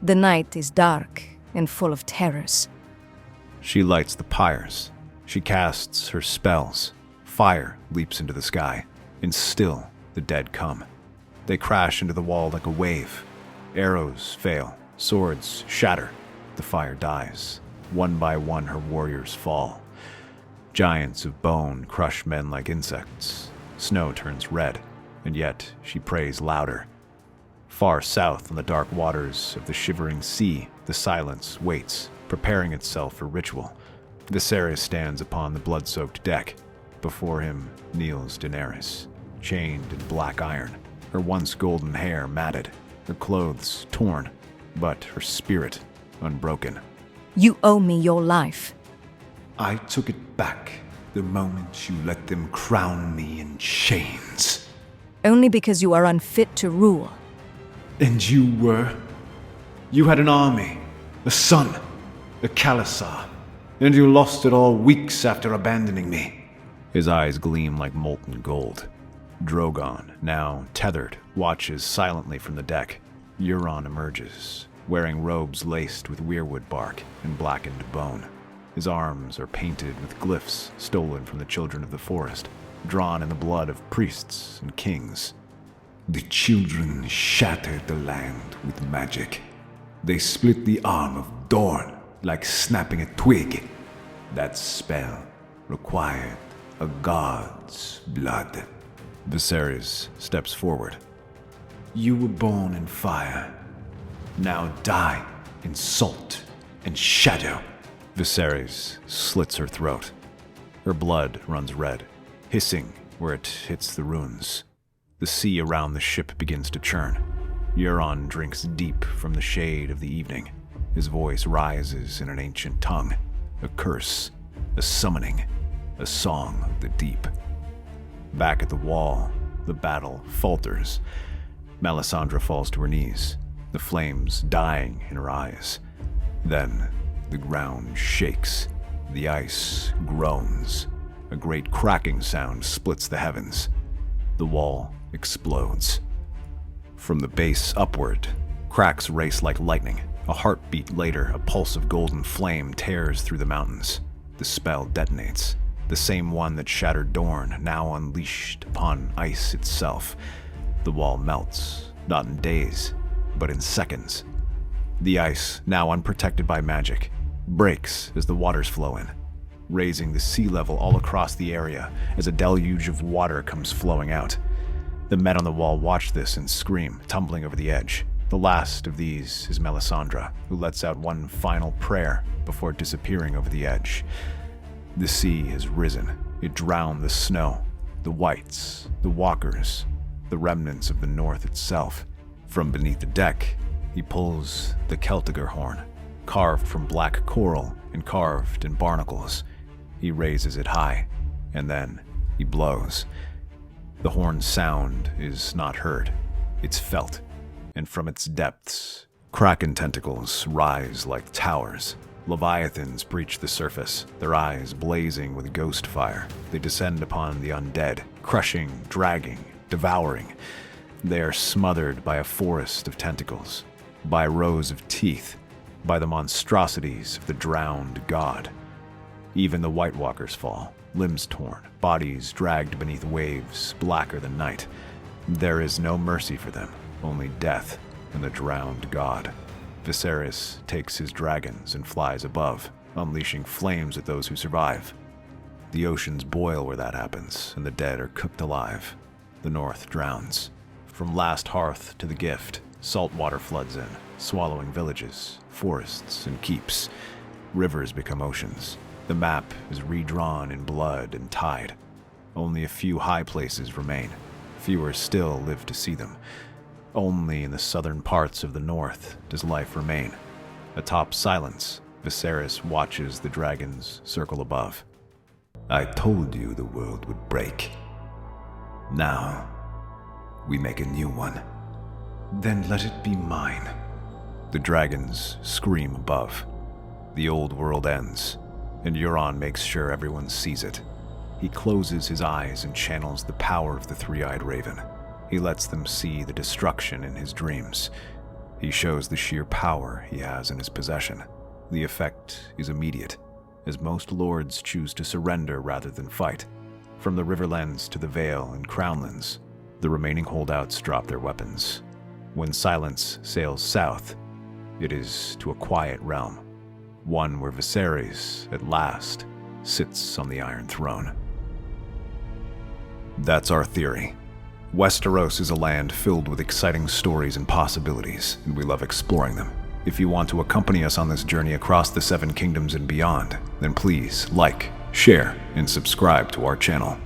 The night is dark and full of terrors. She lights the pyres. She casts her spells. Fire leaps into the sky, and still the dead come. They crash into the wall like a wave. Arrows fail. Swords shatter. The fire dies. One by one her warriors fall. Giants of bone crush men like insects. Snow turns red, and yet she prays louder. Far south on the dark waters of the shivering sea, the silence waits, preparing itself for ritual. Viserys stands upon the blood-soaked deck. Before him kneels Daenerys, chained in black iron, her once golden hair matted, her clothes torn, but her spirit unbroken. You owe me your life. I took it back the moment you let them crown me in chains. Only because you are unfit to rule. And you were? You had an army, a son, a Khalasar, and you lost it all weeks after abandoning me. His eyes gleam like molten gold. Drogon, now tethered, watches silently from the deck. Euron emerges, wearing robes laced with weirwood bark and blackened bone. His arms are painted with glyphs stolen from the children of the forest, drawn in the blood of priests and kings. The children shattered the land with magic. They split the arm of Dorne like snapping a twig. That spell required a god's blood. Viserys steps forward. You were born in fire. Now die in salt and shadow. Viserys slits her throat. Her blood runs red, hissing where it hits the runes. The sea around the ship begins to churn. Euron drinks deep from the shade of the evening. His voice rises in an ancient tongue, a curse, a summoning, a song of the deep. Back at the wall, the battle falters. Melisandre falls to her knees, the flames dying in her eyes. Then the ground shakes, the ice groans. A great cracking sound splits the heavens. The wall explodes. From the base upward, cracks race like lightning. A heartbeat later, a pulse of golden flame tears through the mountains. The spell detonates. The same one that shattered Dorne, now unleashed upon ice itself. The wall melts, not in days, but in seconds. The ice, now unprotected by magic, breaks as the waters flow in, raising the sea level all across the area as a deluge of water comes flowing out. The men on the wall watch this and scream, tumbling over the edge. The last of these is Melisandre, who lets out one final prayer before disappearing over the edge. The sea has risen. It drowned the snow, the whites, the walkers, the remnants of the north itself. From beneath the deck, he pulls the Celtiger horn, carved from black coral and carved in barnacles. He raises it high, and then he blows. The horn's sound is not heard, it's felt, and from its depths, kraken tentacles rise like towers. Leviathans breach the surface, their eyes blazing with ghost fire. They descend upon the undead, crushing, dragging, devouring. They are smothered by a forest of tentacles, by rows of teeth, by the monstrosities of the drowned god. Even the White Walkers fall, limbs torn, bodies dragged beneath waves blacker than night. There is no mercy for them, only death and the drowned god. Viserys takes his dragons and flies above, unleashing flames at those who survive. The oceans boil where that happens, and the dead are cooked alive. The north drowns. From Last Hearth to the Gift, salt water floods in, swallowing villages, forests, and keeps. Rivers become oceans. The map is redrawn in blood and tide. Only a few high places remain. Fewer still live to see them. Only in the southern parts of the north does life remain. Atop silence, Viserys watches the dragons circle above. I told you the world would break. Now, we make a new one. Then let it be mine. The dragons scream above. The old world ends, and Euron makes sure everyone sees it. He closes his eyes and channels the power of the three-eyed raven. He lets them see the destruction in his dreams. He shows the sheer power he has in his possession. The effect is immediate, as most lords choose to surrender rather than fight. From the Riverlands to the Vale and Crownlands, the remaining holdouts drop their weapons. When silence sails south, it is to a quiet realm, one where Viserys, at last, sits on the Iron Throne. That's our theory. Westeros is a land filled with exciting stories and possibilities, and we love exploring them. If you want to accompany us on this journey across the Seven Kingdoms and beyond, then please like, share, and subscribe to our channel.